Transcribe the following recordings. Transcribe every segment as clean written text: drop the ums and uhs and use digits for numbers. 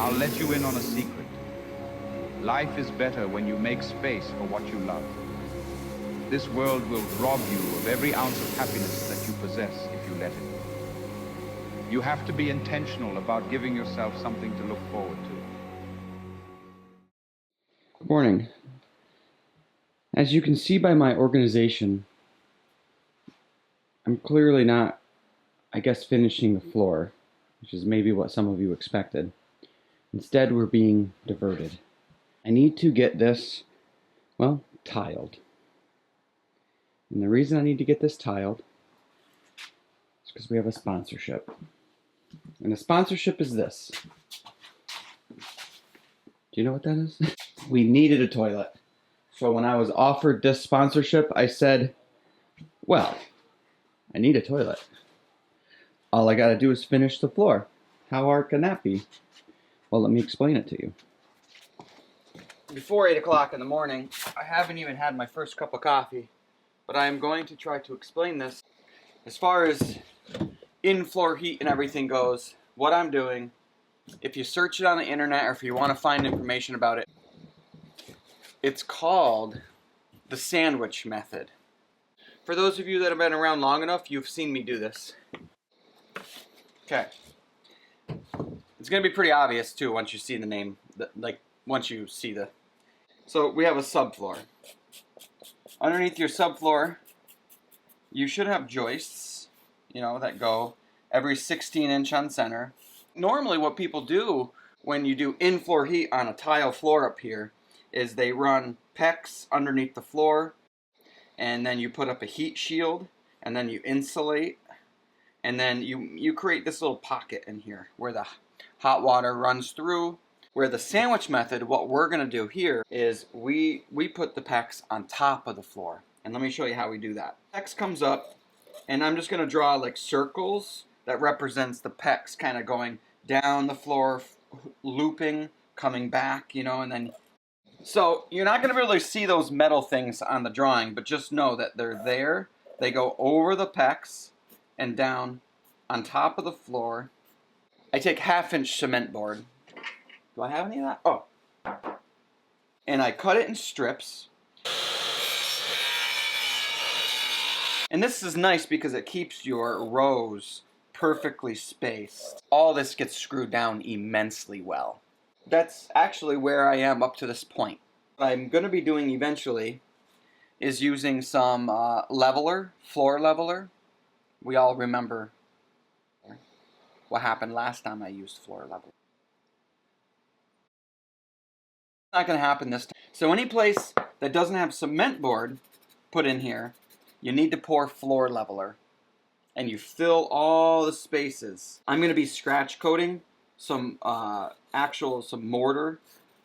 I'll let you in on a secret. Life is better when you make space for what you love. This world will rob you of every ounce of happiness that you possess if you let it. You have to be intentional about giving yourself something to look forward to. Good morning. As you can see by my organization, I'm clearly not, finishing the floor, which is maybe what some of you expected. Instead, we're being diverted. I need to get this, tiled. And the reason I need to get this tiled is because we have a sponsorship. And the sponsorship is this. Do you know what that is? We needed a toilet. So when I was offered this sponsorship, I said, well, I need a toilet. All I gotta do is finish the floor. How hard can that be? Well, let me explain it to you. Before 8 o'clock in the morning, I haven't even had my first cup of coffee, but I am going to try to explain this. As far as in-floor heat and everything goes, what I'm doing, if you search it on the internet or if you want to find information about it, it's called the sandwich method. For those of you that have been around long enough, you've seen me do this. Okay. It's going to be pretty obvious too once you see the name, once you see the... So we have a subfloor. Underneath your subfloor, you should have joists, that go every 16-inch on center. Normally what people do when you do in-floor heat on a tile floor up here is they run PEX underneath the floor, and then you put up a heat shield, and then you insulate, and then you create this little pocket in here where the hot water runs through. Where the sandwich method, what we're going to do here is we put the PEX on top of the floor. And let me show you how we do that. PEX comes up, and I'm just going to draw like circles that represents the PEX kind of going down the floor, looping, coming back, and then... So you're not going to really see those metal things on the drawing, but just know that they're there. They go over the PEX and down on top of the floor. I take 1/2-inch cement board. Do I have any of that? Oh. And I cut it in strips. And this is nice because it keeps your rows perfectly spaced. All this gets screwed down immensely well. That's actually where I am up to this point. What I'm going to be doing eventually is using some leveler, floor leveler. We all remember what happened last time I used floor leveler. Not going to happen this time. So any place that doesn't have cement board put in here, you need to pour floor leveler. And you fill all the spaces. I'm going to be scratch coating some mortar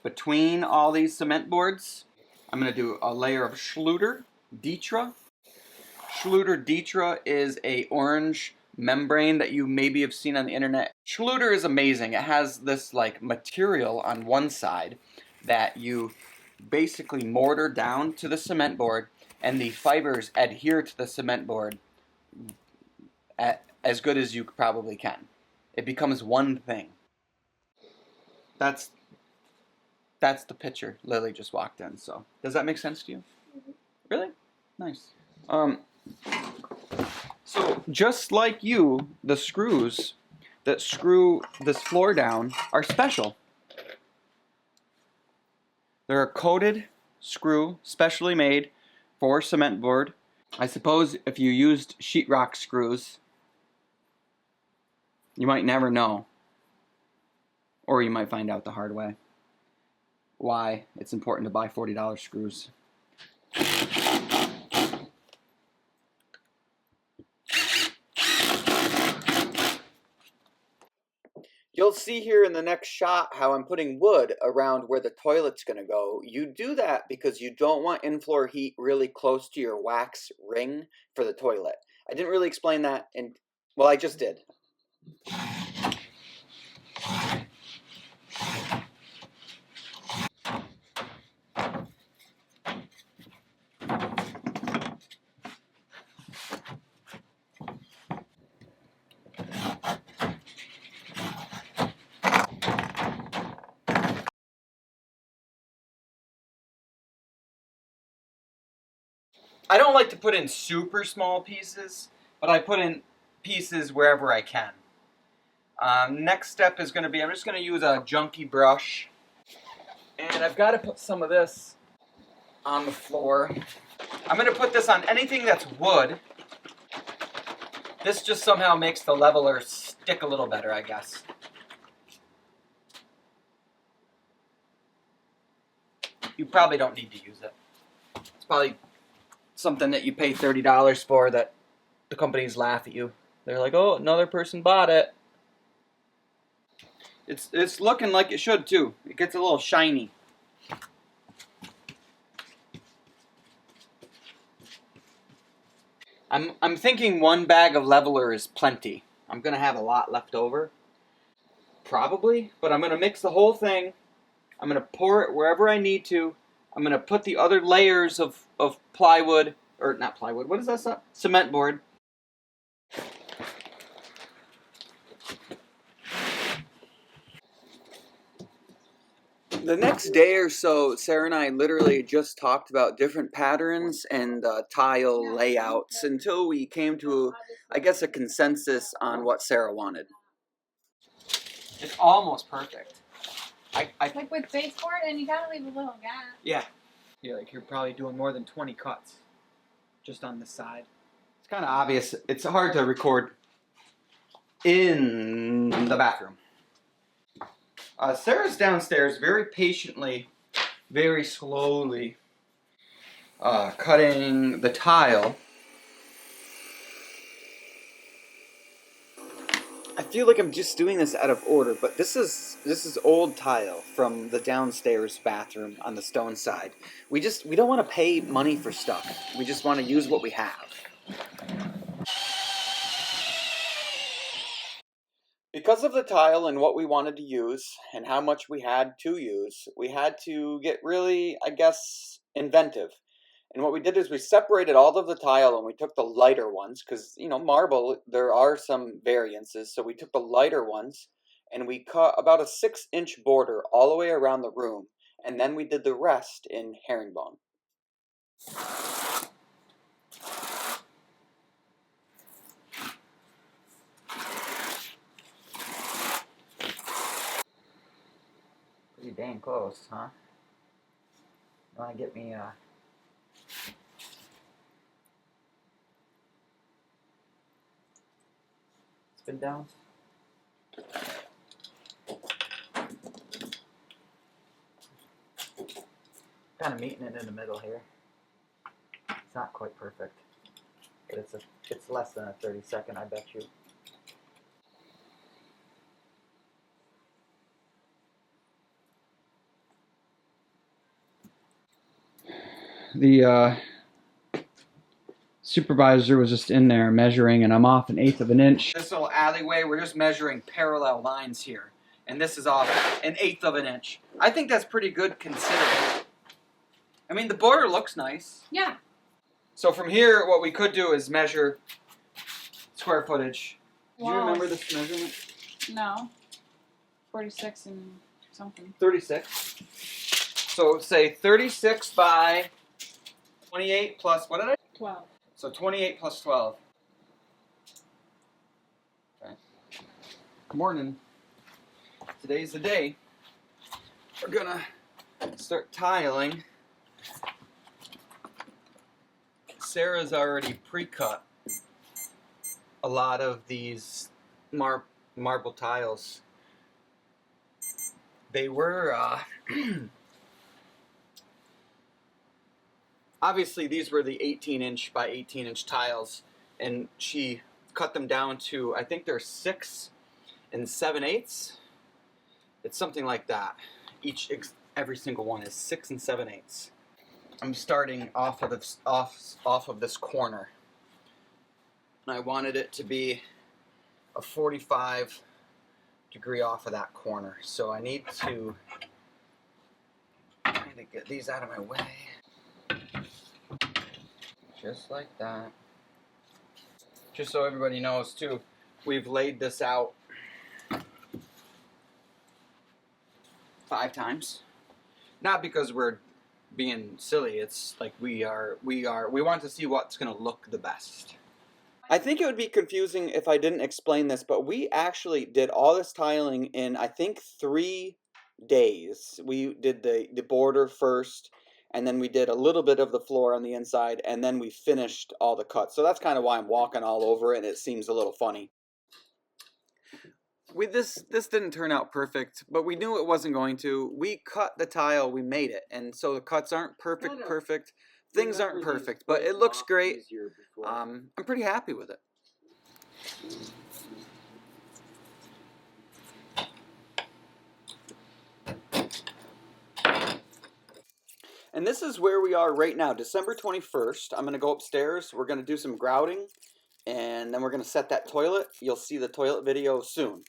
between all these cement boards. I'm going to do a layer of Schluter Ditra. Schluter Ditra is a orange membrane that you maybe have seen on the internet. Schluter is amazing. It has this material on one side that you basically mortar down to the cement board, and the fibers adhere to the cement board as good as you probably can. It becomes one thing. That's the picture. Lily just walked in, so does that make sense to you? Really? Nice. So just like you, the screws that screw this floor down are special. They're a coated screw, specially made for cement board. I suppose if you used sheetrock screws, you might never know. Or you might find out the hard way why it's important to buy $40 screws. You'll see here in the next shot how I'm putting wood around where the toilet's going to go. You do that because you don't want in-floor heat really close to your wax ring for the toilet. I didn't really explain that, well, I just did. I don't like to put in super small pieces, but I put in pieces wherever I can. Next step is going to be, I'm just going to use a junky brush. And I've got to put some of this on the floor. I'm going to put this on anything that's wood. This just somehow makes the leveler stick a little better, I guess. You probably don't need to use it. It's probably something that you pay $30 for that the companies laugh at you. They're like, oh, another person bought it. It's looking like it should too. It gets a little shiny. I'm thinking one bag of leveler is plenty. I'm gonna have a lot left over. Probably, but I'm gonna mix the whole thing. I'm gonna pour it wherever I need to. I'm gonna put the other layers of plywood, or not plywood, what is that stuff? Cement board. The next day or so, Sarah and I literally just talked about different patterns and tile layouts until we came to, I guess, a consensus on what Sarah wanted. It's almost perfect. Like with baseboard, and you gotta leave a little gap. Yeah. Like you're probably doing more than 20 cuts just on the side. It's kind of obvious. It's hard to record in the bathroom. Sarah's downstairs very patiently, very slowly cutting the tile. I feel like I'm just doing this out of order, but this is old tile from the downstairs bathroom on the stone side. We don't want to pay money for stuff. We just want to use what we have. Because of the tile and what we wanted to use and how much we had to use, we had to get really, I guess, inventive. And what we did is we separated all of the tile and we took the lighter ones, because, you know, marble, there are some variances. So we took the lighter ones and we cut about a 6-inch border all the way around the room. And then we did the rest in herringbone. Pretty dang close, huh? You want to get me spin downs? Kind of meeting it in the middle here. It's not quite perfect, but it's less than a 30-second, I bet you. The supervisor was just in there measuring, and I'm off 1/8 of an inch. This little alleyway, we're just measuring parallel lines here, and this is off 1/8 of an inch. I think that's pretty good considering. I mean, the border looks nice. Yeah. So from here, what we could do is measure square footage. Do you Wow. remember this measurement? No. 46 and something. 36. So say 36 by 28 plus, what did I? 12. So 28 plus 12. Okay. Good morning. Today's the day. We're gonna start tiling. Sarah's already pre-cut a lot of these marble tiles. They were obviously these were the 18-inch by 18-inch tiles, and she cut them down to, I think they're 6 7/8. It's something like that. Every single one is 6 7/8. I'm starting off of this corner, and I wanted it to be a 45 degree off of that corner. So I need to kind of get these out of my way. Just like that. Just so everybody knows too, we've laid this out 5 times. Not because we're being silly. It's like we want to see what's gonna look the best. I think it would be confusing if I didn't explain this, but we actually did all this tiling in, I think, 3 days. We did the border first, and then we did a little bit of the floor on the inside, and then we finished all the cuts. So that's kind of why I'm walking all over it, and it seems a little funny. This didn't turn out perfect, but we knew it wasn't going to. We cut the tile, we made it, and so the cuts aren't perfect. Things aren't perfect, but it looks great. I'm pretty happy with it. And this is where we are right now, December 21st. I'm going to go upstairs. We're going to do some grouting, and then we're going to set that toilet. You'll see the toilet video soon.